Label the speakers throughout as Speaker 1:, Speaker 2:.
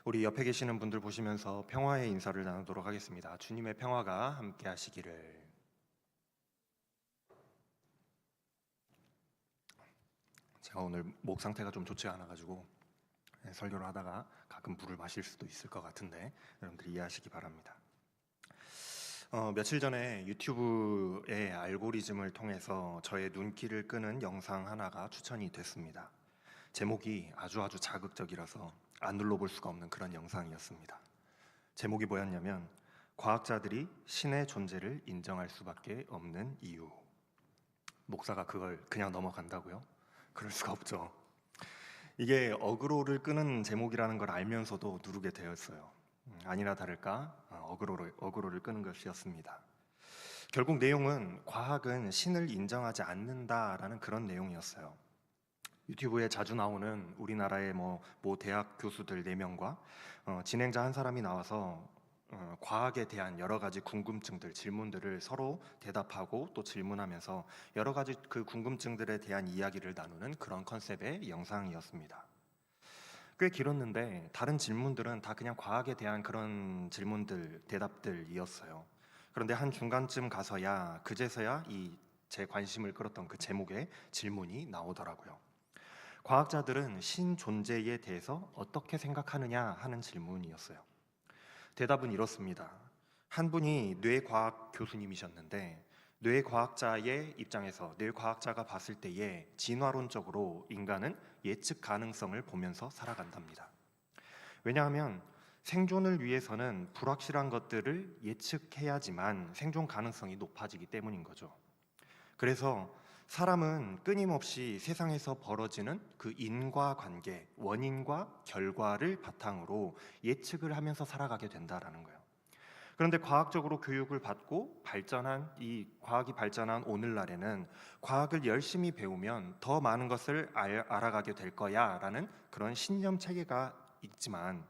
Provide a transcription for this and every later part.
Speaker 1: 우리 옆에 계시는 분들 보시면서 평화의 인사를 나누도록 하겠습니다. 주님의 평화가 함께 하시기를. 제가 오늘 목 상태가 좀 좋지 않아가지고 설교를 하다가 가끔 물을 마실 수도 있을 것 같은데 여러분들 이해하시기 바랍니다. 며칠 전에 유튜브의 알고리즘을 통해서 저의 눈길을 끄는 영상 하나가 추천이 됐습니다. 제목이 아주 자극적이라서 안 눌러볼 수가 없는 그런 영상이었습니다. 제목이 뭐였냐면 과학자들이 신의 존재를 인정할 수밖에 없는 이유. 목사가 그걸 그냥 넘어간다고요? 그럴 수가 없죠. 이게 어그로를 끄는 제목이라는 걸 알면서도 누르게 되었어요. 아니나 다를까 어그로를 끄는 것이었습니다. 결국 내용은 과학은 신을 인정하지 않는다라는 그런 내용이었어요. 유튜브에 자주 나오는 우리나라의 모 대학 교수들 4명과 진행자 한 사람이 나와서 과학에 대한 여러 가지 궁금증들, 질문들을 서로 대답하고 또 질문하면서 여러 가지 그 궁금증들에 대한 이야기를 나누는 그런 컨셉의 영상이었습니다. 꽤 길었는데 다른 질문들은 다 그냥 과학에 대한 그런 질문들, 대답들이었어요. 그런데 한 중간쯤 가서야 그제서야 이 제 관심을 끌었던 그 제목의 질문이 나오더라고요. 과학자들은 신 존재에 대해서 어떻게 생각하느냐 하는 질문이었어요. 대답은 이렇습니다. 한 분이 뇌과학 교수님이셨는데 뇌과학자의 입장에서 뇌과학자가 봤을 때에 진화론적으로 인간은 예측 가능성을 보면서 살아간답니다. 왜냐하면 생존을 위해서는 불확실한 것들을 예측해야지만 생존 가능성이 높아지기 때문인 거죠. 그래서 사람은 끊임없이 세상에서 벌어지는 그 인과관계, 원인과 결과를 바탕으로 예측을 하면서 살아가게 된다라는 거예요. 그런데 과학적으로 교육을 받고 과학이 발전한 오늘날에는 과학을 열심히 배우면 더 많은 것을 알아가게 될 거야라는 그런 신념 체계가 있지만,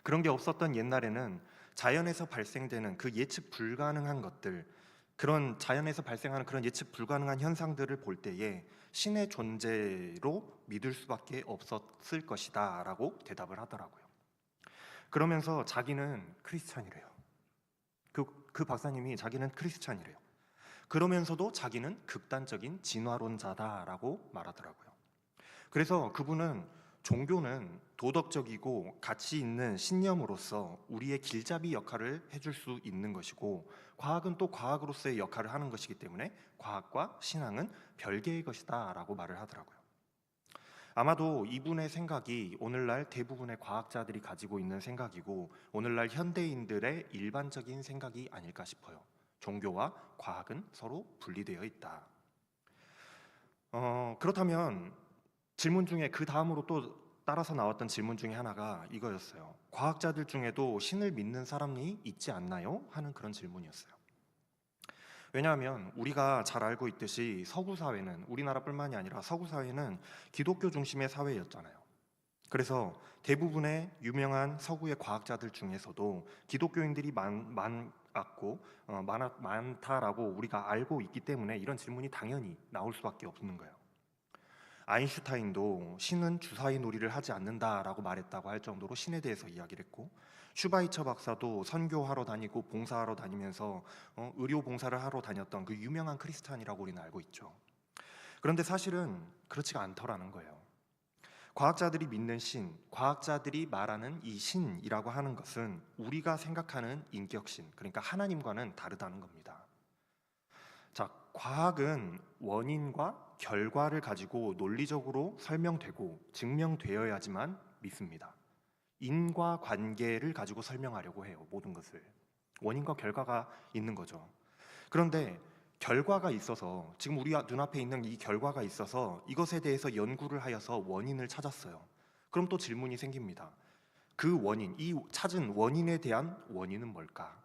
Speaker 1: 그런 게 없었던 옛날에는 자연에서 발생되는 그 예측 불가능한 것들, 그런 자연에서 발생하는 그런 예측 불가능한 현상들을 볼 때에 신의 존재로 믿을 수밖에 없었을 것이다 라고 대답을 하더라고요. 그러면서 자기는 크리스찬이래요. 그 박사님이 자기는 크리스찬이래요. 그러면서도 자기는 극단적인 진화론자다라고 말하더라고요. 그래서 그분은 종교는 도덕적이고 가치 있는 신념으로서 우리의 길잡이 역할을 해줄 수 있는 것이고, 과학은 또 과학으로서의 역할을 하는 것이기 때문에 과학과 신앙은 별개의 것이다 라고 말을 하더라고요. 아마도 이분의 생각이 오늘날 대부분의 과학자들이 가지고 있는 생각이고 오늘날 현대인들의 일반적인 생각이 아닐까 싶어요. 종교와 과학은 서로 분리되어 있다. 그렇다면 질문 중에 그 다음으로 또 따라서 나왔던 질문 중에 하나가 이거였어요. 과학자들 중에도 신을 믿는 사람이 있지 않나요? 하는 그런 질문이었어요. 왜냐하면 우리가 잘 알고 있듯이 서구 사회는, 우리나라뿐만이 아니라 서구 사회는 기독교 중심의 사회였잖아요. 그래서 대부분의 유명한 서구의 과학자들 중에서도 기독교인들이 많다라고 우리가 알고 있기 때문에 이런 질문이 당연히 나올 수밖에 없는 거예요. 아인슈타인도 신은 주사위 놀이를 하지 않는다라고 말했다고 할 정도로 신에 대해서 이야기를 했고, 슈바이처 박사도 선교하러 다니고 봉사하러 다니면서 의료 봉사를 하러 다녔던 그 유명한 크리스찬이라고 우리는 알고 있죠. 그런데 사실은 그렇지가 않더라는 거예요. 과학자들이 믿는 신, 과학자들이 말하는 이 신이라고 하는 것은 우리가 생각하는 인격신, 그러니까 하나님과는 다르다는 겁니다. 자, 과학은 원인과 결과를 가지고 논리적으로 설명되고 증명되어야지만 믿습니다. 인과관계를 가지고 설명하려고 해요, 모든 것을. 원인과 결과가 있는 거죠. 그런데 결과가 있어서, 지금 우리 눈앞에 있는 이 결과가 있어서 이것에 대해서 연구를 하여서 원인을 찾았어요. 그럼 또 질문이 생깁니다. 그 원인, 이 찾은 원인에 대한 원인은 뭘까?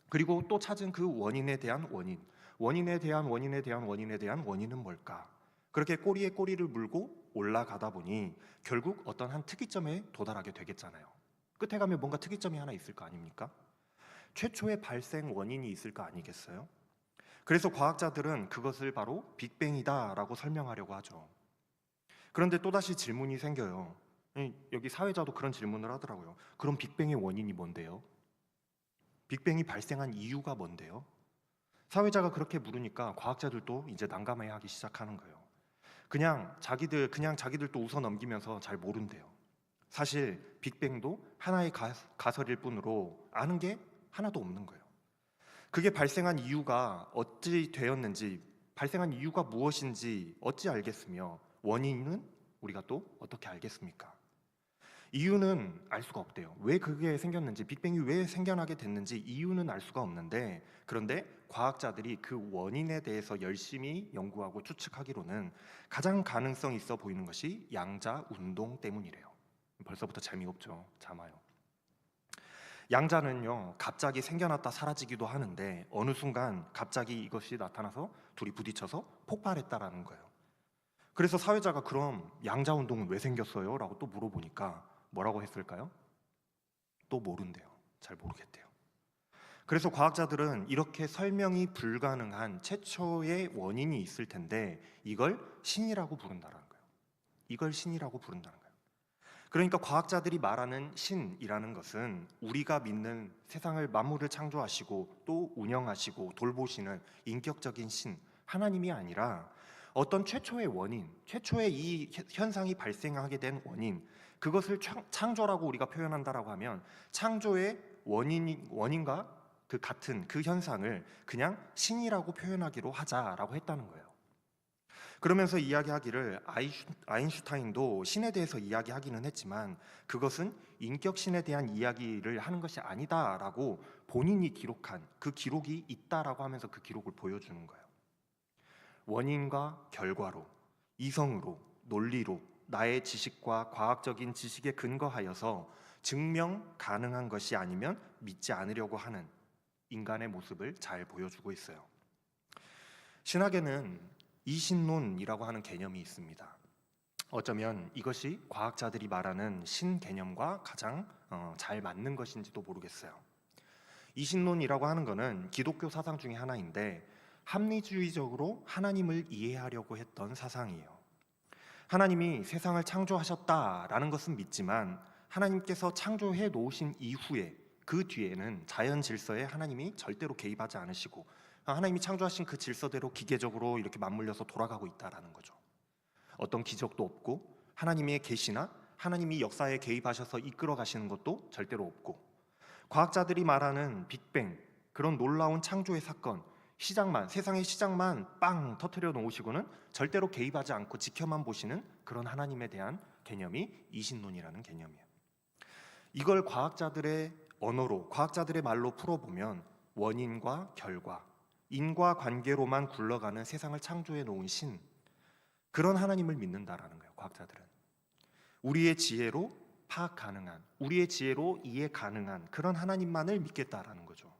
Speaker 1: 그리고 또 찾은 그 원인에 대한 원인, 원인에 대한 원인에 대한 원인에 대한 원인은 뭘까? 그렇게 꼬리에 꼬리를 물고 올라가다 보니 결국 어떤 한 특이점에 도달하게 되겠잖아요. 끝에 가면 뭔가 특이점이 하나 있을 거 아닙니까? 최초의 발생 원인이 있을 거 아니겠어요? 그래서 과학자들은 그것을 바로 빅뱅이다라고 설명하려고 하죠. 그런데 또다시 질문이 생겨요. 여기 사회자도 그런 질문을 하더라고요. 그럼 빅뱅의 원인이 뭔데요? 빅뱅이 발생한 이유가 뭔데요? 사회자가 그렇게 물으니까 과학자들도 이제 난감해하기 시작하는 거예요. 그냥 자기들도 웃어 넘기면서 잘 모른대요. 사실 빅뱅도 하나의 가설일 뿐으로 아는 게 하나도 없는 거예요. 그게 발생한 이유가 어찌 되었는지, 발생한 이유가 무엇인지 어찌 알겠으며 원인은 우리가 또 어떻게 알겠습니까? 이유는 알 수가 없대요. 왜 그게 생겼는지, 빅뱅이 왜 생겨나게 됐는지 이유는 알 수가 없는데, 그런데 과학자들이 그 원인에 대해서 열심히 연구하고 추측하기로는 가장 가능성 있어 보이는 것이 양자 운동 때문이래요. 벌써부터 재미없죠. 참아요. 양자는요, 갑자기 생겨났다 사라지기도 하는데 어느 순간 갑자기 이것이 나타나서 둘이 부딪혀서 폭발했다라는 거예요. 그래서 사회자가 그럼 양자 운동은 왜 생겼어요? 라고 또 물어보니까 뭐라고 했을까요? 또 모른대요. 잘 모르겠대요. 그래서 과학자들은 이렇게 설명이 불가능한 최초의 원인이 있을 텐데 이걸 신이라고 부른다는 거예요. 이걸 신이라고 부른다는 거예요. 그러니까 과학자들이 말하는 신이라는 것은 우리가 믿는 세상을 만물을 창조하시고 또 운영하시고 돌보시는 인격적인 신, 하나님이 아니라 어떤 최초의 원인, 최초의 이 현상이 발생하게 된 원인, 그것을 창조라고 우리가 표현한다라고 하면 창조의 원인과 그 같은 그 현상을 그냥 신이라고 표현하기로 하자라고 했다는 거예요. 그러면서 이야기하기를 아인슈타인도 신에 대해서 이야기하기는 했지만 그것은 인격신에 대한 이야기를 하는 것이 아니다라고 본인이 기록한 그 기록이 있다라고 하면서 그 기록을 보여주는 거예요. 원인과 결과로, 이성으로, 논리로 나의 지식과 과학적인 지식에 근거하여서 증명 가능한 것이 아니면 믿지 않으려고 하는 인간의 모습을 잘 보여주고 있어요. 신학에는 이신론이라고 하는 개념이 있습니다. 어쩌면 이것이 과학자들이 말하는 신 개념과 가장 잘 맞는 것인지도 모르겠어요. 이신론이라고 하는 것은 기독교 사상 중에 하나인데 합리주의적으로 하나님을 이해하려고 했던 사상이에요. 하나님이 세상을 창조하셨다라는 것은 믿지만 하나님께서 창조해 놓으신 이후에 그 뒤에는 자연 질서에 하나님이 절대로 개입하지 않으시고 하나님이 창조하신 그 질서대로 기계적으로 이렇게 맞물려서 돌아가고 있다라는 거죠. 어떤 기적도 없고 하나님의 계시나 하나님이 역사에 개입하셔서 이끌어 가시는 것도 절대로 없고 과학자들이 말하는 빅뱅, 그런 놀라운 창조의 사건, 세상의 시작만 빵 터뜨려 놓으시고는 절대로 개입하지 않고 지켜만 보시는 그런 하나님에 대한 개념이 이신론이라는 개념이에요. 이걸 과학자들의 언어로, 과학자들의 말로 풀어보면 원인과 결과, 인과관계로만 굴러가는 세상을 창조해 놓은 신, 그런 하나님을 믿는다라는 거예요. 과학자들은 우리의 지혜로 파악 가능한, 우리의 지혜로 이해 가능한 그런 하나님만을 믿겠다라는 거죠.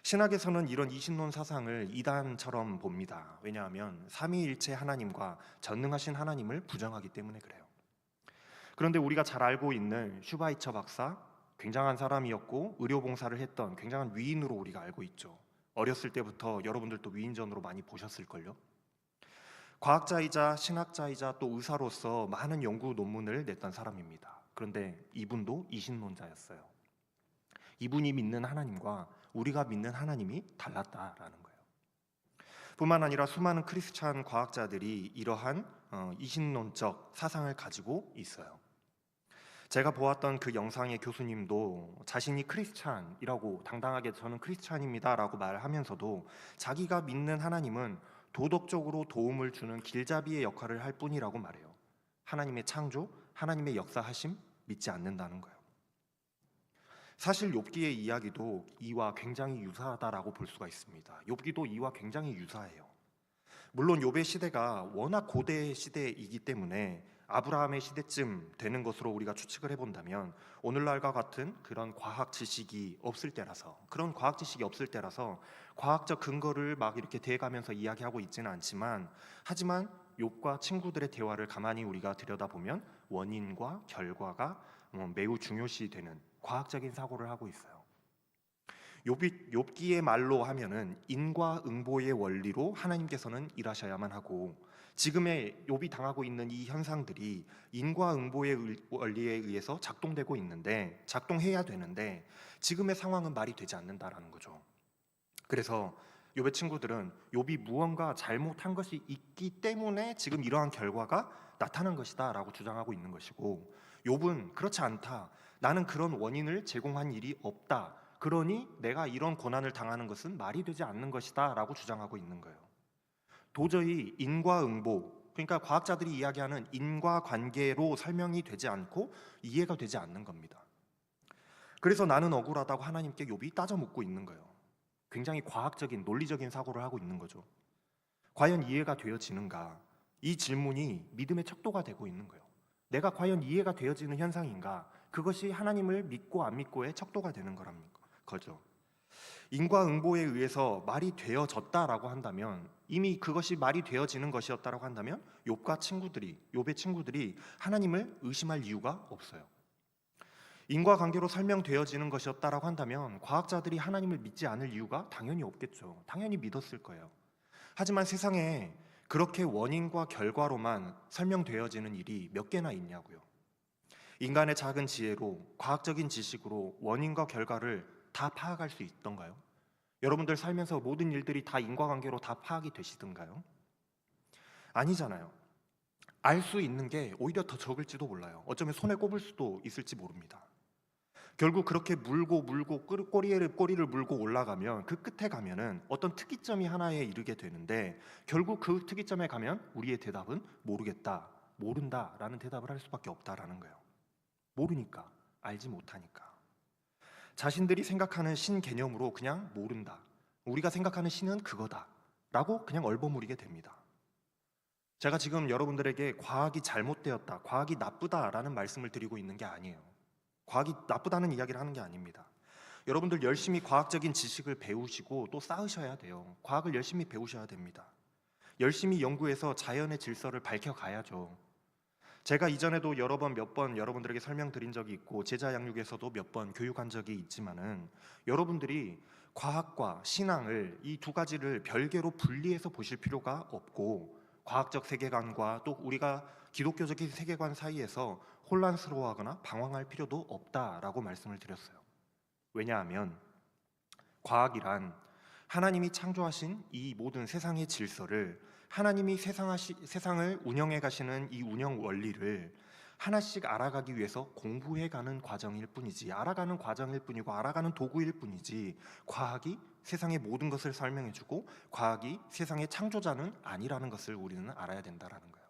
Speaker 1: 신학에서는 이런 이신론 사상을 이단처럼 봅니다. 왜냐하면 삼위일체 하나님과 전능하신 하나님을 부정하기 때문에 그래요. 그런데 우리가 잘 알고 있는 슈바이처 박사, 굉장한 사람이었고 의료봉사를 했던 굉장한 위인으로 우리가 알고 있죠. 어렸을 때부터 여러분들도 위인전으로 많이 보셨을걸요. 과학자이자 신학자이자 또 의사로서 많은 연구 논문을 냈던 사람입니다. 그런데 이분도 이신론자였어요. 이분이 믿는 하나님과 우리가 믿는 하나님이 달랐다라는 거예요. 뿐만 아니라 수많은 크리스찬 과학자들이 이러한 이신론적 사상을 가지고 있어요. 제가 보았던 그 영상의 교수님도 자신이 크리스찬이라고 당당하게 저는 크리스찬입니다라고 말하면서도 자기가 믿는 하나님은 도덕적으로 도움을 주는 길잡이의 역할을 할 뿐이라고 말해요. 하나님의 창조, 하나님의 역사하심 믿지 않는다는 거예요. 사실 욥기의 이야기도 이와 굉장히 유사하다라고 볼 수가 있습니다. 욥기도 이와 굉장히 유사해요. 물론 욥의 시대가 워낙 고대 시대이기 때문에 아브라함의 시대쯤 되는 것으로 우리가 추측을 해본다면 오늘날과 같은 그런 과학 지식이 없을 때라서 과학적 근거를 막 이렇게 대가면서 이야기하고 있지는 않지만 하지만 욥과 친구들의 대화를 가만히 우리가 들여다보면 원인과 결과가 매우 중요시 되는 과학적인 사고를 하고 있어요. 욥기의 말로 하면은 인과응보의 원리로 하나님께서는 일하셔야만 하고 지금의 욥이 당하고 있는 이 현상들이 인과응보의 원리에 의해서 작동되고 있는데, 작동해야 되는데 지금의 상황은 말이 되지 않는다라는 거죠. 그래서 욥의 친구들은 욥이 무언가 잘못한 것이 있기 때문에 지금 이러한 결과가 나타난 것이다라고 주장하고 있는 것이고, 욥은 그렇지 않다. 나는 그런 원인을 제공한 일이 없다. 그러니 내가 이런 고난을 당하는 것은 말이 되지 않는 것이다라고 주장하고 있는 거예요. 도저히 인과응보, 그러니까 과학자들이 이야기하는 인과관계로 설명이 되지 않고 이해가 되지 않는 겁니다. 그래서 나는 억울하다고 하나님께 욥이 따져 묻고 있는 거예요. 굉장히 과학적인 논리적인 사고를 하고 있는 거죠. 과연 이해가 되어지는가? 이 질문이 믿음의 척도가 되고 있는 거예요. 내가 과연 이해가 되어지는 현상인가? 그것이 하나님을 믿고 안 믿고의 척도가 되는 거죠. 인과응보에 의해서 말이 되어졌다라고 한다면, 이미 그것이 말이 되어지는 것이었다라고 한다면 욥의 친구들이 하나님을 의심할 이유가 없어요. 인과관계로 설명되어지는 것이었다라고 한다면 과학자들이 하나님을 믿지 않을 이유가 당연히 없겠죠. 당연히 믿었을 거예요. 하지만 세상에 그렇게 원인과 결과로만 설명되어지는 일이 몇 개나 있냐고요. 인간의 작은 지혜로, 과학적인 지식으로 원인과 결과를 다 파악할 수 있던가요? 여러분들 살면서 모든 일들이 다 인과관계로 다 파악이 되시던가요? 아니잖아요. 알 수 있는 게 오히려 더 적을지도 몰라요. 어쩌면 손에 꼽을 수도 있을지 모릅니다. 결국 그렇게 물고 꼬리를 물고 올라가면 그 끝에 가면은 어떤 특이점이 하나에 이르게 되는데, 결국 그 특이점에 가면 우리의 대답은 모르겠다, 모른다라는 대답을 할 수밖에 없다라는 거예요. 모르니까, 알지 못하니까. 자신들이 생각하는 신 개념으로 그냥 모른다, 우리가 생각하는 신은 그거다라고 그냥 얼버무리게 됩니다. 제가 지금 여러분들에게 과학이 잘못되었다, 과학이 나쁘다라는 말씀을 드리고 있는 게 아니에요. 과학이 나쁘다는 이야기를 하는 게 아닙니다. 여러분들 열심히 과학적인 지식을 배우시고 또 쌓으셔야 돼요. 과학을 열심히 배우셔야 됩니다. 열심히 연구해서 자연의 질서를 밝혀가야죠. 제가 이전에도 몇 번 여러분들에게 설명드린 적이 있고, 제자 양육에서도 몇 번 교육한 적이 있지만은, 여러분들이 과학과 신앙을, 이 두 가지를 별개로 분리해서 보실 필요가 없고, 과학적 세계관과 또 우리가 기독교적인 세계관 사이에서 혼란스러워하거나 방황할 필요도 없다라고 말씀을 드렸어요. 왜냐하면 과학이란 하나님이 창조하신 이 모든 세상의 질서를, 하나님이 세상을 운영해 가시는 이 운영 원리를 하나씩 알아가기 위해서 공부해가는 과정일 뿐이지, 알아가는 과정일 뿐이고 알아가는 도구일 뿐이지, 과학이 세상의 모든 것을 설명해주고 과학이 세상의 창조자는 아니라는 것을 우리는 알아야 된다라는 거예요.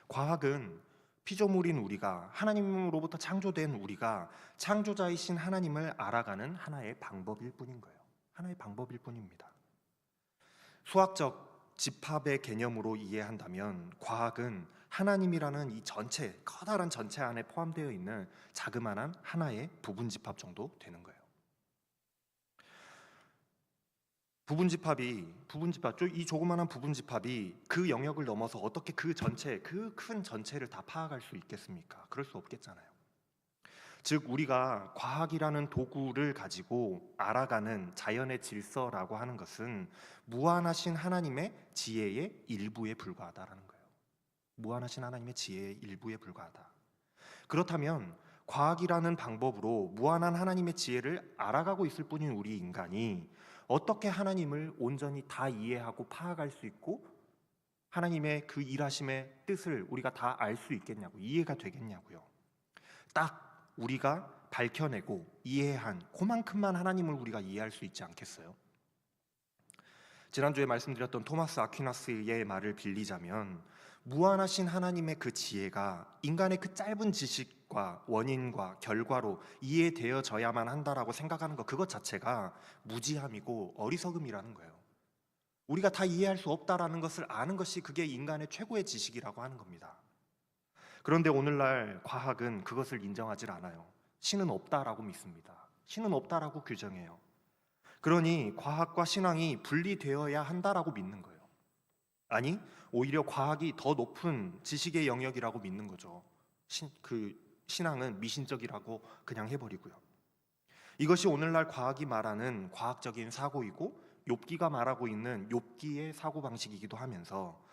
Speaker 1: 과학은 피조물인 우리가, 하나님으로부터 창조된 우리가 창조자이신 하나님을 알아가는 하나의 방법일 뿐인 거예요. 하나의 방법일 뿐입니다. 수학적 집합의 개념으로 이해한다면 과학은 하나님이라는 이 전체, 커다란 전체 안에 포함되어 있는 자그마한 하나의 부분 집합 정도 되는 거예요. 이 조그마한 부분 집합이 그 영역을 넘어서 어떻게 그 큰 전체를 다 파악할 수 있겠습니까? 그럴 수 없겠잖아요. 즉, 우리가 과학이라는 도구를 가지고 알아가는 자연의 질서라고 하는 것은 무한하신 하나님의 지혜의 일부에 불과하다라는 거예요. 무한하신 하나님의 지혜의 일부에 불과하다. 그렇다면 과학이라는 방법으로 무한한 하나님의 지혜를 알아가고 있을 뿐인 우리 인간이 어떻게 하나님을 온전히 다 이해하고 파악할 수 있고 하나님의 그 일하심의 뜻을 우리가 다 알 수 있겠냐고, 이해가 되겠냐고요. 딱 우리가 밝혀내고 이해한 그만큼만 하나님을 우리가 이해할 수 있지 않겠어요? 지난주에 말씀드렸던 토마스 아퀴나스의 말을 빌리자면, 무한하신 하나님의 그 지혜가 인간의 그 짧은 지식과 원인과 결과로 이해되어져야만 한다라고 생각하는 것, 그것 자체가 무지함이고 어리석음이라는 거예요. 우리가 다 이해할 수 없다라는 것을 아는 것이, 그게 인간의 최고의 지식이라고 하는 겁니다. 그런데 오늘날 과학은 그것을 인정하지 않아요. 신은 없다라고 믿습니다. 신은 없다라고 규정해요. 그러니 과학과 신앙이 분리되어야 한다라고 믿는 거예요. 아니, 오히려 과학이 더 높은 지식의 영역이라고 믿는 거죠. 신앙은 미신적이라고 그냥 해버리고요. 이것이 오늘날 과학이 말하는 과학적인 사고이고 욥기가 말하고 있는 욥기의 사고방식이기도 하면서,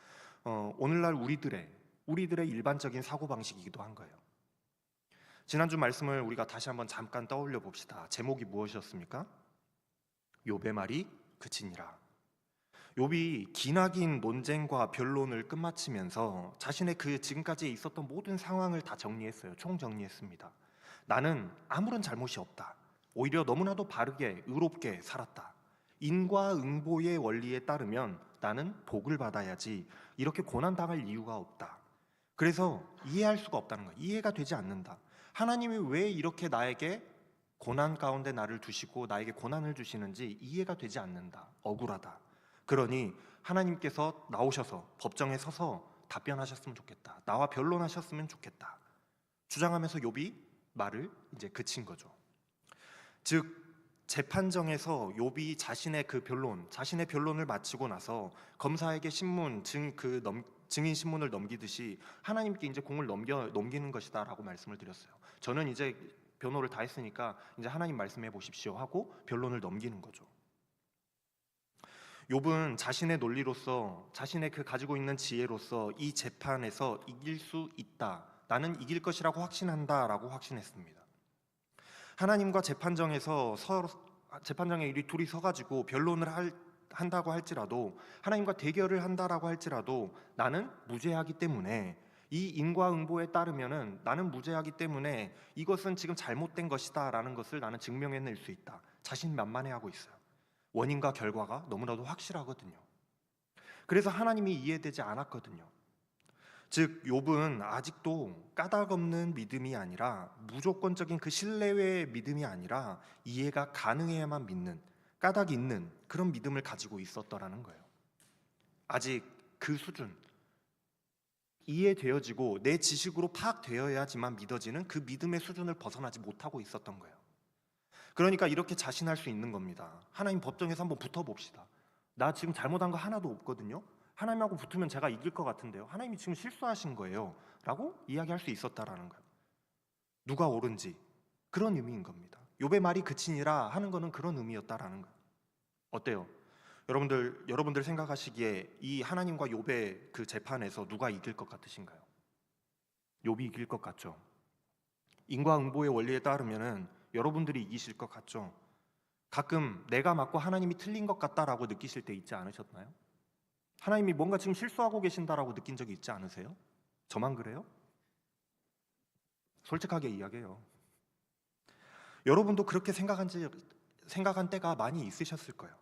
Speaker 1: 오늘날 우리들의 일반적인 사고방식이기도 한 거예요. 지난주 말씀을 우리가 다시 한번 잠깐 떠올려 봅시다. 제목이 무엇이었습니까? 욥의 말이 그치니라. 욥이 기나긴 논쟁과 변론을 끝마치면서 자신의 그 지금까지 있었던 모든 상황을 다 정리했어요. 총정리했습니다. 나는 아무런 잘못이 없다. 오히려 너무나도 바르게 의롭게 살았다. 인과응보의 원리에 따르면 나는 복을 받아야지 이렇게 고난당할 이유가 없다. 그래서 이해할 수가 없다는 거예요. 이해가 되지 않는다. 하나님이 왜 이렇게 나에게 고난 가운데 나를 두시고 나에게 고난을 주시는지 이해가 되지 않는다. 억울하다. 그러니 하나님께서 나오셔서 법정에 서서 답변하셨으면 좋겠다. 나와 변론하셨으면 좋겠다. 주장하면서 욥이 말을 이제 그친 거죠. 즉 재판정에서 욥이 자신의 변론을 마치고 나서 검사에게 증인 신문을 넘기듯이 하나님께 이제 공을 넘기는 것이다라고 말씀을 드렸어요. 저는 이제 변호를 다 했으니까 이제 하나님 말씀해 보십시오 하고 변론을 넘기는 거죠. 욥은 자신의 논리로서 자신의 그 가지고 있는 지혜로서 이 재판에서 이길 수 있다. 나는 이길 것이라고 확신한다라고 확신했습니다. 하나님과 재판정에 이 둘이 서가지고 변론을 한다고 할지라도 하나님과 대결을 한다라고 할지라도 나는 무죄하기 때문에 이 인과응보에 따르면은 나는 무죄하기 때문에 이것은 지금 잘못된 것이다라는 것을 나는 증명해낼 수 있다. 자신만만해하고 있어요. 원인과 결과가 너무나도 확실하거든요. 그래서 하나님이 이해되지 않았거든요. 즉 욥은 아직도 까닭없는 믿음이 아니라 무조건적인 그 신뢰의 믿음이 아니라 이해가 가능해야만 믿는 까닭 있는 그런 믿음을 가지고 있었더라는 거예요. 아직 그 수준 이해되어지고 내 지식으로 파악되어야지만 믿어지는 그 믿음의 수준을 벗어나지 못하고 있었던 거예요. 그러니까 이렇게 자신할 수 있는 겁니다. 하나님 법정에서 한번 붙어봅시다. 나 지금 잘못한 거 하나도 없거든요. 하나님하고 붙으면 제가 이길 것 같은데요. 하나님이 지금 실수하신 거예요 라고 이야기할 수 있었다라는 거예요. 누가 옳은지 그런 의미인 겁니다. 욥의 말이 그치니라 하는 거는 그런 의미였다라는 거예요. 어때요? 여러분들 생각하시기에 이 하나님과 욥의 그 재판에서 누가 이길 것 같으신가요? 욥이 이길 것 같죠? 인과응보의 원리에 따르면은 여러분들이 이기실 것 같죠? 가끔 내가 맞고 하나님이 틀린 것 같다라고 느끼실 때 있지 않으셨나요? 하나님이 뭔가 지금 실수하고 계신다라고 느낀 적이 있지 않으세요? 저만 그래요? 솔직하게 이야기해요. 여러분도 그렇게 생각한 때가 많이 있으셨을 거예요.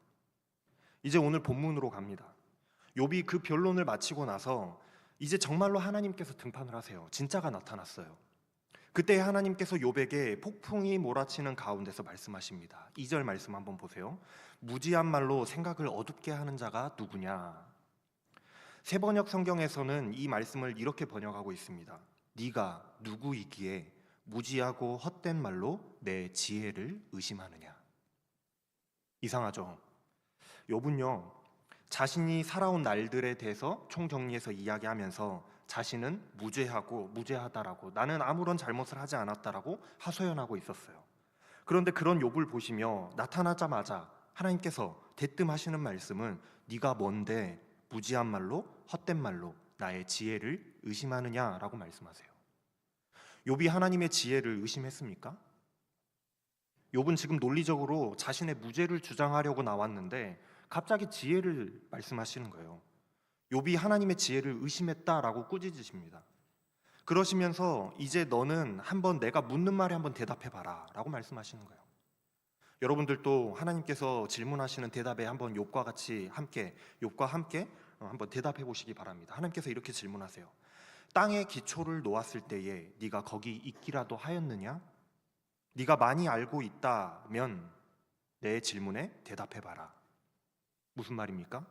Speaker 1: 이제 오늘 본문으로 갑니다. 욥이 그 변론을 마치고 나서 이제 정말로 하나님께서 등판을 하세요. 진짜가 나타났어요. 그때 하나님께서 욥에게 폭풍이 몰아치는 가운데서 말씀하십니다. 2절 말씀 한번 보세요. 무지한 말로 생각을 어둡게 하는 자가 누구냐? 세번역 성경에서는 이 말씀을 이렇게 번역하고 있습니다. 네가 누구이기에 무지하고 헛된 말로 내 지혜를 의심하느냐? 이상하죠? 욥은요 자신이 살아온 날들에 대해서 총정리해서 이야기하면서 자신은 무죄하다라고 나는 아무런 잘못을 하지 않았다라고 하소연하고 있었어요. 그런데 그런 욥을 보시며 나타나자마자 하나님께서 대뜸하시는 말씀은 네가 뭔데 무지한 말로 헛된 말로 나의 지혜를 의심하느냐라고 말씀하세요. 욥이 하나님의 지혜를 의심했습니까? 욥은 지금 논리적으로 자신의 무죄를 주장하려고 나왔는데 갑자기 지혜를 말씀하시는 거예요. 욥이 하나님의 지혜를 의심했다라고 꾸짖으십니다. 그러시면서 이제 너는 한번 내가 묻는 말에 한번 대답해봐라 라고 말씀하시는 거예요. 여러분들도 하나님께서 질문하시는 대답에 한번 욥과 함께 한번 대답해 보시기 바랍니다. 하나님께서 이렇게 질문하세요. 땅에 기초를 놓았을 때에 네가 거기 있기라도 하였느냐? 네가 많이 알고 있다면 내 질문에 대답해봐라. 무슨 말입니까?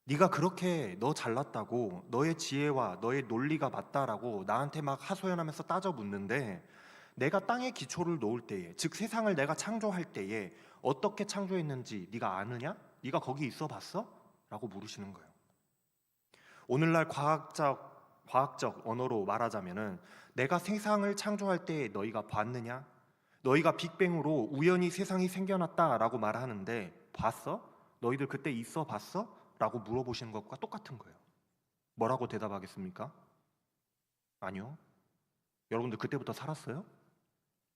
Speaker 1: 네가 그렇게 너 잘났다고 너의 지혜와 너의 논리가 맞다라고 나한테 막 하소연하면서 따져 묻는데 내가 땅에 기초를 놓을 때에 즉 세상을 내가 창조할 때에 어떻게 창조했는지 네가 아느냐? 네가 거기 있어 봤어? 라고 물으시는 거예요. 오늘날 과학적 언어로 말하자면은 내가 세상을 창조할 때 너희가 봤느냐? 너희가 빅뱅으로 우연히 세상이 생겨났다라고 말하는데 봤어? 너희들 그때 있어 봤어? 라고 물어보시는 것과 똑같은 거예요. 뭐라고 대답하겠습니까? 아니요. 여러분들 그때부터 살았어요?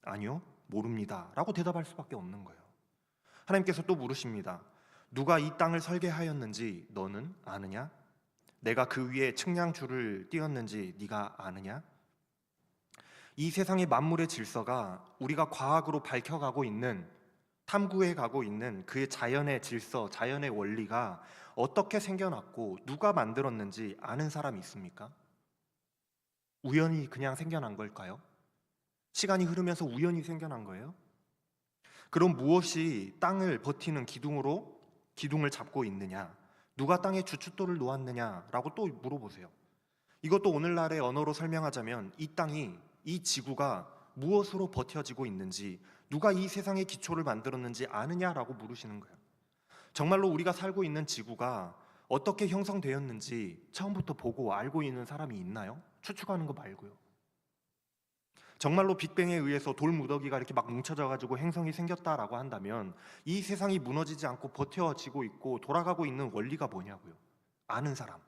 Speaker 1: 아니요. 모릅니다. 라고 대답할 수밖에 없는 거예요. 하나님께서 또 물으십니다. 누가 이 땅을 설계하였는지 너는 아느냐? 내가 그 위에 측량줄을 띄었는지 네가 아느냐? 이 세상의 만물의 질서가 우리가 과학으로 밝혀가고 있는, 탐구해 가고 있는 그 자연의 질서, 자연의 원리가 어떻게 생겨났고 누가 만들었는지 아는 사람이 있습니까? 우연히 그냥 생겨난 걸까요? 시간이 흐르면서 우연히 생겨난 거예요? 그럼 무엇이 땅을 버티는 기둥을 잡고 있느냐? 누가 땅에 주춧돌을 놓았느냐라고 또 물어보세요. 이것도 오늘날의 언어로 설명하자면 이 땅이, 이 지구가 무엇으로 버텨지고 있는지, 누가 이 세상의 기초를 만들었는지 아느냐라고 물으시는 거예요. 정말로 우리가 살고 있는 지구가 어떻게 형성되었는지 처음부터 보고 알고 있는 사람이 있나요? 추측하는 거 말고요. 정말로 빅뱅에 의해서 돌무더기가 이렇게 막 뭉쳐져 가지고 행성이 생겼다라고 한다면 이 세상이 무너지지 않고 버텨지고 있고 돌아가고 있는 원리가 뭐냐고요. 아는 사람.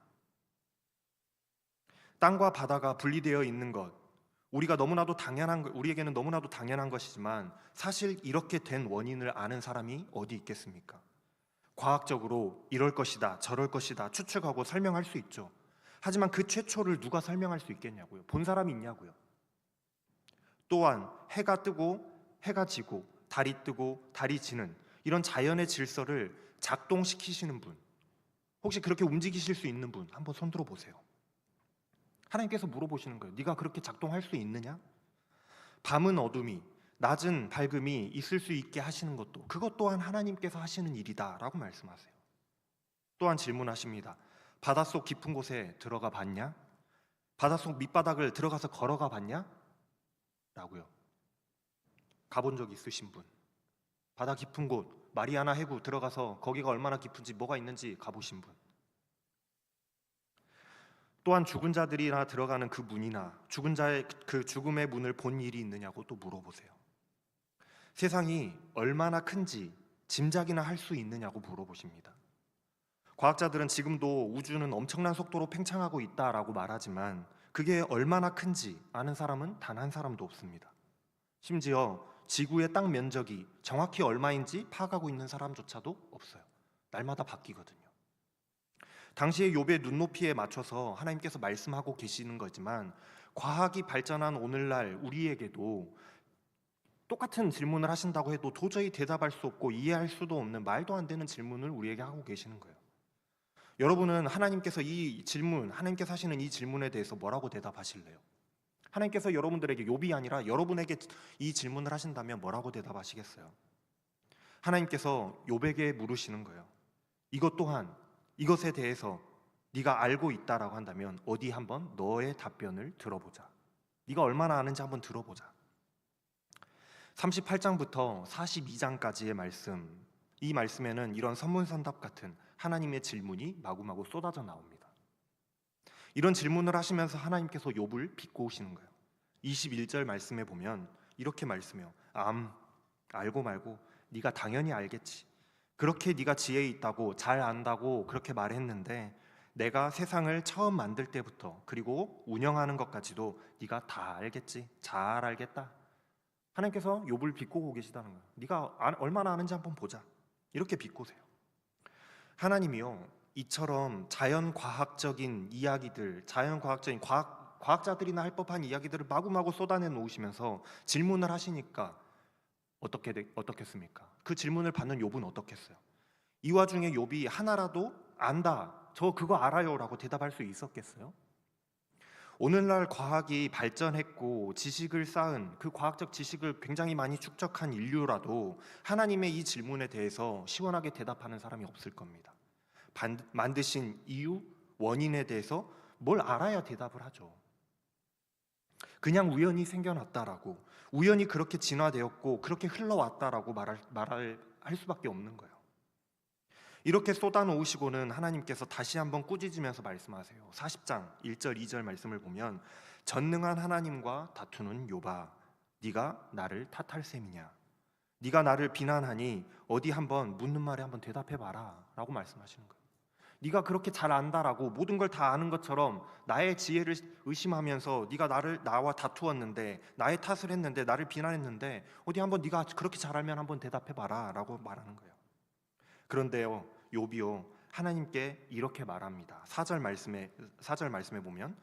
Speaker 1: 땅과 바다가 분리되어 있는 것, 우리에게는 너무나도 당연한 것이지만 사실 이렇게 된 원인을 아는 사람이 어디 있겠습니까? 과학적으로 이럴 것이다, 저럴 것이다 추측하고 설명할 수 있죠. 하지만 그 최초를 누가 설명할 수 있겠냐고요. 본 사람이 있냐고요. 또한 해가 뜨고 해가 지고 달이 뜨고 달이 지는 이런 자연의 질서를 작동시키시는 분, 혹시 그렇게 움직이실 수 있는 분 한번 손 들어 보세요. 하나님께서 물어보시는 거예요. 네가 그렇게 작동할 수 있느냐? 밤은 어둠이, 낮은 밝음이 있을 수 있게 하시는 것도, 그것 또한 하나님께서 하시는 일이다라고 말씀하세요. 또한 질문하십니다. 바닷속 깊은 곳에 들어가 봤냐? 바닷속 밑바닥을 들어가서 걸어가 봤냐? 라고요. 가본 적 있으신 분, 바다 깊은 곳, 마리아나 해구 들어가서 거기가 얼마나 깊은지 뭐가 있는지 가보신 분, 또한 죽은 자들이나 들어가는 그 문이나 죽은 자의 그 죽음의 문을 본 일이 있느냐고 또 물어보세요. 세상이 얼마나 큰지 짐작이나 할 수 있느냐고 물어보십니다. 과학자들은 지금도 우주는 엄청난 속도로 팽창하고 있다라고 말하지만 그게 얼마나 큰지 아는 사람은 단 한 사람도 없습니다. 심지어 지구의 땅 면적이 정확히 얼마인지 파악하고 있는 사람조차도 없어요. 날마다 바뀌거든요. 당시의 욥의 눈높이에 맞춰서 하나님께서 말씀하고 계시는 거지만 과학이 발전한 오늘날 우리에게도 똑같은 질문을 하신다고 해도 도저히 대답할 수 없고 이해할 수도 없는 말도 안 되는 질문을 우리에게 하고 계시는 거예요. 여러분은 하나님께서 하시는 이 질문에 대해서 뭐라고 대답하실래요? 하나님께서 여러분들에게 욥이 아니라 여러분에게 이 질문을 하신다면 뭐라고 대답하시겠어요? 하나님께서 욥에게 물으시는 거예요. 이것에 대해서 네가 알고 있다라고 한다면 어디 한번 너의 답변을 들어보자. 네가 얼마나 아는지 한번 들어보자. 38장부터 42장까지의 말씀, 이 말씀에는 이런 선문선답 같은 하나님의 질문이 마구마구 쏟아져 나옵니다. 이런 질문을 하시면서 하나님께서 욥을 비꼬으시는 거예요. 21절 말씀에 보면 이렇게 말씀해요. 알고 말고 네가 당연히 알겠지. 그렇게 네가 지혜 있다고 잘 안다고 그렇게 말했는데 내가 세상을 처음 만들 때부터 그리고 운영하는 것까지도 네가 다 알겠지. 잘 알겠다. 하나님께서 욥을 비꼬고 계시다는 거예요. 네가 얼마나 아는지 한번 보자. 이렇게 비꼬세요. 하나님이요, 이처럼 자연과학적인 이야기들, 과학자들이나 할 법한 이야기들을 마구마구 쏟아내 놓으시면서 질문을 하시니까 어떻겠습니까? 그 질문을 받는 욥은 어떻겠어요? 이 와중에 욥이 하나라도 안다, 저 그거 알아요라고 대답할 수 있었겠어요? 오늘날 과학이 발전했고 지식을 쌓은, 그 과학적 지식을 굉장히 많이 축적한 인류라도 하나님의 이 질문에 대해서 시원하게 대답하는 사람이 없을 겁니다. 만드신 이유, 원인에 대해서 뭘 알아야 대답을 하죠. 그냥 우연히 생겨났다라고, 우연히 그렇게 진화되었고 그렇게 흘러왔다라고 할 수밖에 없는 거예요. 이렇게 쏟아놓으시고는 하나님께서 다시 한번 꾸짖으면서 말씀하세요. 40장 1절 2절 말씀을 보면 전능한 하나님과 다투는 욥아, 네가 나를 탓할 셈이냐? 네가 나를 비난하니 어디 한번 묻는 말에 한번 대답해봐라 라고 말씀하시는 거예요. 네가 그렇게 잘 안다라고 모든 걸 다 아는 것처럼 나의 지혜를 의심하면서 네가 나와 다투었는데 나의 탓을 했는데 나를 비난했는데 어디 한번 네가 그렇게 잘 알면 한번 대답해 봐라라고 말하는 거예요. 그런데요, 욥이요 하나님께 이렇게 말합니다. 4절 말씀에 보면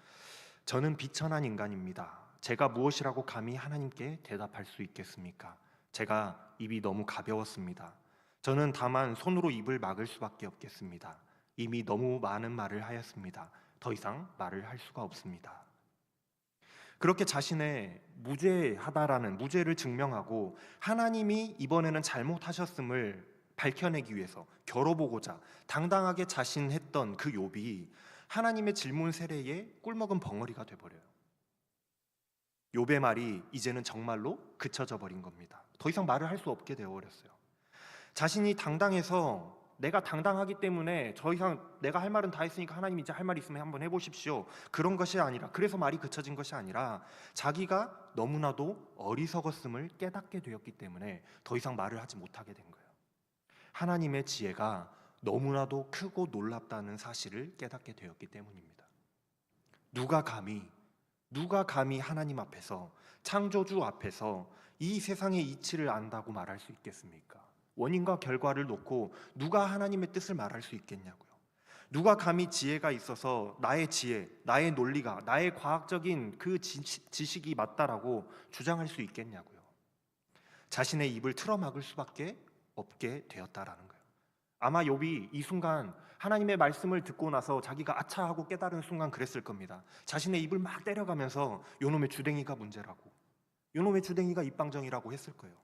Speaker 1: 저는 비천한 인간입니다. 제가 무엇이라고 감히 하나님께 대답할 수 있겠습니까? 제가 입이 너무 가벼웠습니다. 저는 다만 손으로 입을 막을 수밖에 없겠습니다. 이미 너무 많은 말을 하였습니다. 더 이상 말을 할 수가 없습니다. 그렇게 자신의 무죄하다라는 무죄를 증명하고 하나님이 이번에는 잘못하셨음을 밝혀내기 위해서 겨뤄보고자 당당하게 자신했던 그 욥이 하나님의 질문 세례에 꿀먹은 벙어리가 돼버려요. 욥의 말이 이제는 정말로 그쳐져 버린 겁니다. 더 이상 말을 할 수 없게 되어버렸어요. 자신이 당당해서 내가 당당하기 때문에 더 이상 내가 할 말은 다 했으니까 하나님 이제 할 말 있으면 한번 해보십시오. 그런 것이 아니라, 그래서 말이 그쳐진 것이 아니라 자기가 너무나도 어리석었음을 깨닫게 되었기 때문에 더 이상 말을 하지 못하게 된 거예요. 하나님의 지혜가 너무나도 크고 놀랍다는 사실을 깨닫게 되었기 때문입니다. 누가 감히 하나님 앞에서, 창조주 앞에서 이 세상의 이치를 안다고 말할 수 있겠습니까? 원인과 결과를 놓고 누가 하나님의 뜻을 말할 수 있겠냐고요. 누가 감히 지혜가 있어서 나의 지혜, 나의 논리가, 나의 과학적인 그 지식이 맞다라고 주장할 수 있겠냐고요. 자신의 입을 틀어막을 수밖에 없게 되었다라는 거예요. 아마 욥이 이 순간 하나님의 말씀을 듣고 나서 자기가 아차 하고 깨달은 순간 그랬을 겁니다. 자신의 입을 막 때려가면서 요놈의 주댕이가 문제라고, 요놈의 주댕이가 입방정이라고 했을 거예요.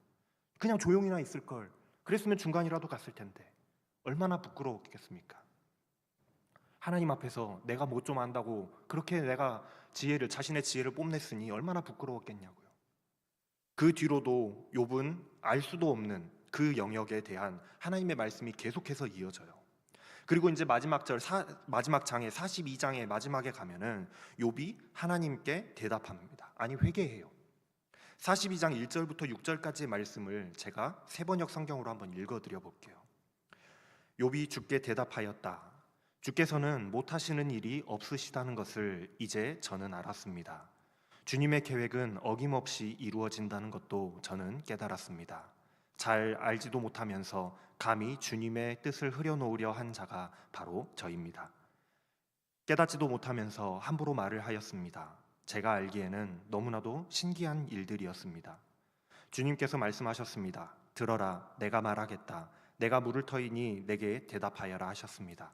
Speaker 1: 그냥 조용히나 있을 걸, 그랬으면 중간이라도 갔을 텐데 얼마나 부끄러웠겠습니까? 하나님 앞에서 내가 뭐 좀 안다고 그렇게 내가 자신의 지혜를 뽐냈으니 얼마나 부끄러웠겠냐고요. 그 뒤로도 욥은 알 수도 없는 그 영역에 대한 하나님의 말씀이 계속해서 이어져요. 그리고 이제 마지막 장의 42장의 마지막에 가면은 욥이 하나님께 대답합니다. 아니, 회개해요. 42장 1절부터 6절까지의 말씀을 제가 세번역 성경으로 한번 읽어드려 볼게요. 욥이 주께 대답하였다. 주께서는 못하시는 일이 없으시다는 것을 이제 저는 알았습니다. 주님의 계획은 어김없이 이루어진다는 것도 저는 깨달았습니다. 잘 알지도 못하면서 감히 주님의 뜻을 흐려놓으려 한 자가 바로 저입니다. 깨닫지도 못하면서 함부로 말을 하였습니다. 제가 알기에는 너무나도 신기한 일들이었습니다. 주님께서 말씀하셨습니다. 들어라, 내가 말하겠다. 내가 물을 터이니 내게 대답하여라 하셨습니다.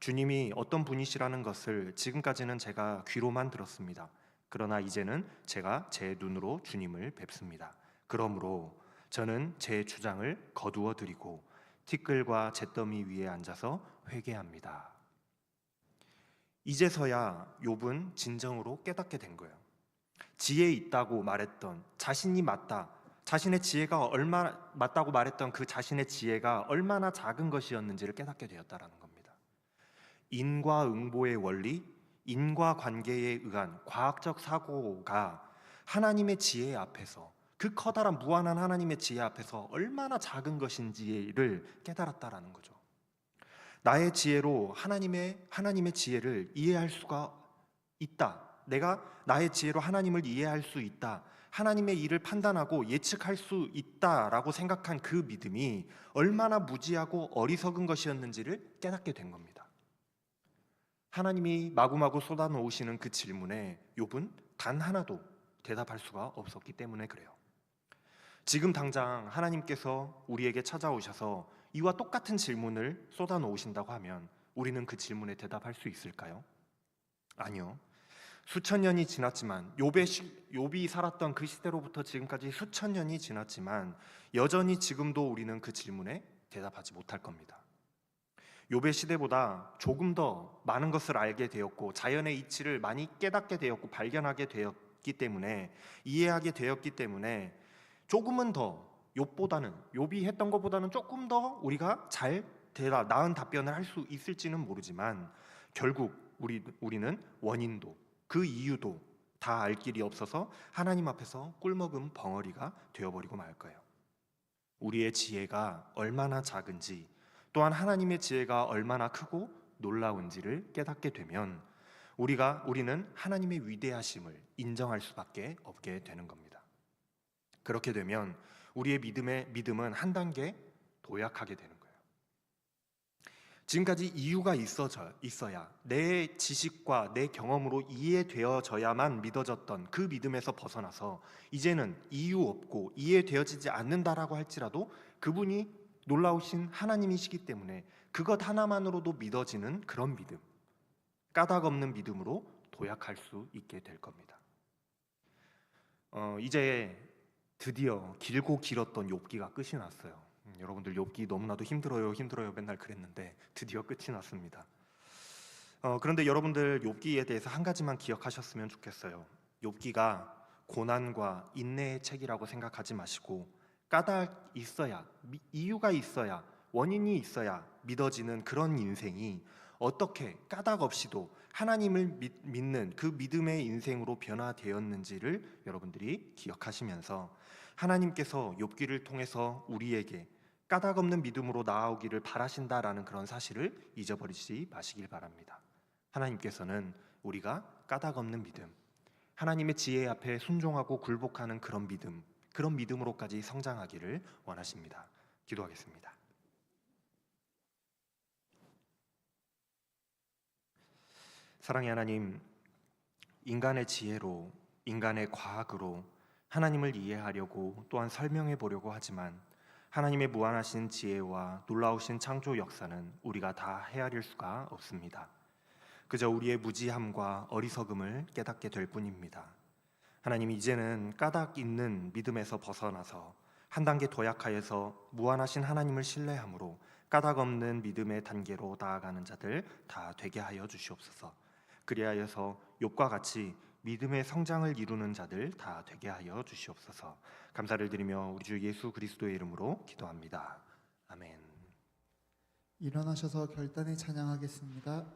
Speaker 1: 주님이 어떤 분이시라는 것을 지금까지는 제가 귀로만 들었습니다. 그러나 이제는 제가 제 눈으로 주님을 뵙습니다. 그러므로 저는 제 주장을 거두어 드리고 티끌과 잿더미 위에 앉아서 회개합니다. 이제서야 욥은 진정으로 깨닫게 된 거예요. 지혜 있다고 말했던 자신이 자신의 지혜가 얼마나 맞다고 말했던 그 자신의 지혜가 얼마나 작은 것이었는지를 깨닫게 되었다라는 겁니다. 인과응보의 원리, 인과관계에 의한 과학적 사고가 하나님의 지혜 앞에서, 그 커다란 무한한 하나님의 지혜 앞에서 얼마나 작은 것인지를 깨달았다라는 거죠. 나의 지혜로 하나님의 지혜를 이해할 수가 있다. 내가 나의 지혜로 하나님을 이해할 수 있다. 하나님의 일을 판단하고 예측할 수 있다라고 생각한 그 믿음이 얼마나 무지하고 어리석은 것이었는지를 깨닫게 된 겁니다. 하나님이 마구마구 쏟아놓으시는 그 질문에 욥은 단 하나도 대답할 수가 없었기 때문에 그래요. 지금 당장 하나님께서 우리에게 찾아오셔서 이와 똑같은 질문을 쏟아놓으신다고 하면 우리는 그 질문에 대답할 수 있을까요? 아니요. 수천 년이 지났지만, 욥이 살았던 그 시대로부터 지금까지 수천 년이 지났지만 여전히 지금도 우리는 그 질문에 대답하지 못할 겁니다. 욥의 시대보다 조금 더 많은 것을 알게 되었고 자연의 이치를 많이 깨닫게 되었고 발견하게 되었기 때문에, 이해하게 되었기 때문에 조금은 더 욥이 했던 것보다는 조금 더 우리가 나은 답변을 할 수 있을지는 모르지만 결국 우리는 원인도 그 이유도 다 알 길이 없어서 하나님 앞에서 꿀먹은 벙어리가 되어버리고 말 거예요. 우리의 지혜가 얼마나 작은지, 또한 하나님의 지혜가 얼마나 크고 놀라운지를 깨닫게 되면 우리는 하나님의 위대하심을 인정할 수밖에 없게 되는 겁니다. 그렇게 되면 우리의 믿음은 한 단계 도약하게 되는 거예요. 지금까지 이유가 있어야 내 지식과 내 경험으로 이해되어져야만 믿어졌던 그 믿음에서 벗어나서 이제는 이유 없고 이해되어지지 않는다라고 할지라도 그분이 놀라우신 하나님이시기 때문에 그것 하나만으로도 믿어지는 그런 믿음, 까닭 없는 믿음으로 도약할 수 있게 될 겁니다. 이제 드디어 길고 길었던 욥기가 끝이 났어요. 여러분들 욥기 너무나도 힘들어요 맨날 그랬는데 드디어 끝이 났습니다. 그런데 여러분들 욥기에 대해서 한 가지만 기억하셨으면 좋겠어요. 욥기가 고난과 인내의 책이라고 생각하지 마시고 까닭 있어야, 이유가 있어야, 원인이 있어야 믿어지는 그런 인생이 어떻게 까닭 없이도 하나님을 믿는 그 믿음의 인생으로 변화되었는지를 여러분들이 기억하시면서 하나님께서 욥기를 통해서 우리에게 까닭 없는 믿음으로 나아오기를 바라신다라는 그런 사실을 잊어버리지 마시길 바랍니다. 하나님께서는 우리가 까닭 없는 믿음, 하나님의 지혜 앞에 순종하고 굴복하는 그런 믿음으로까지 성장하기를 원하십니다. 기도하겠습니다. 사랑의 하나님, 인간의 지혜로, 인간의 과학으로 하나님을 이해하려고 또한 설명해 보려고 하지만 하나님의 무한하신 지혜와 놀라우신 창조 역사는 우리가 다 헤아릴 수가 없습니다. 그저 우리의 무지함과 어리석음을 깨닫게 될 뿐입니다. 하나님, 이제는 까닭 있는 믿음에서 벗어나서 한 단계 도약하여서 무한하신 하나님을 신뢰함으로 까닭 없는 믿음의 단계로 나아가는 자들 다 되게 하여 주시옵소서. 그리하여서 욥과 같이 믿음의 성장을 이루는 자들 다 되게 하여 주시옵소서. 감사를 드리며 우리 주 예수 그리스도의 이름으로 기도합니다. 아멘.
Speaker 2: 일어나셔서 결단에 찬양하겠습니다.